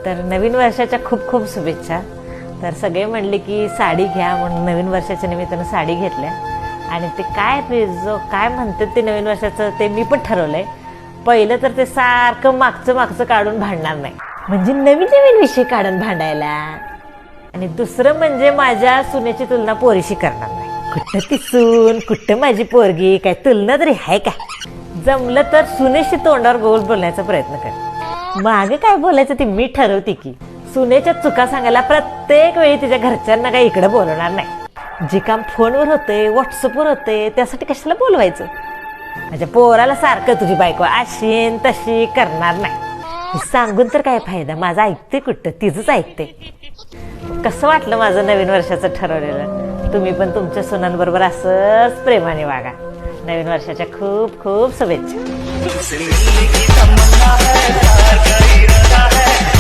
तर नवीन वर्षाच्या खूप खूप शुभेच्छा. तर सगळे म्हणले की साडी घ्या म्हणून नवीन वर्षाच्या निमित्तानं साडी घेतल्या. आणि ते काय म्हणतात ते नवीन वर्षाचं ते मी पण ठरवलंय. पहिलं तर ते सारखं मागचं काढून भांडणार नाही, म्हणजे नवीन नवीन विषय काढून भांडायला. आणि दुसरं म्हणजे माझ्या सुनेची तुलना पोरीशी करणार नाही. कुठं ती सून कुठं माझी पोरगी, काय तुलना तरी आहे का? जमलं तर सुनेशी तोंडावर गोल बोलण्याचा प्रयत्न कर. मागे काय बोलायचं ते मी ठरवते की. सुनेच्या चुका सांगायला प्रत्येक वेळी तिच्या घरच्यांना काही इकडे बोलवणार नाही. जे काम फोनवर होते व्हॉट्सअपवर होते त्यासाठी कशाला बोलवायचं. माझ्या पोराला सारखं तुझी बायको अशी तशी करणार नाही सांगून तर काय फायदा. माझं ऐकते कुठं, तिचंच ऐकते. कसं वाटलं माझं नवीन वर्षाचं ठरवलेलं. तुम्ही पण तुमच्या सुनांबरोबर असंच प्रेमाने वागा. नवीन वर्षाच्या खूप खूप शुभेच्छा.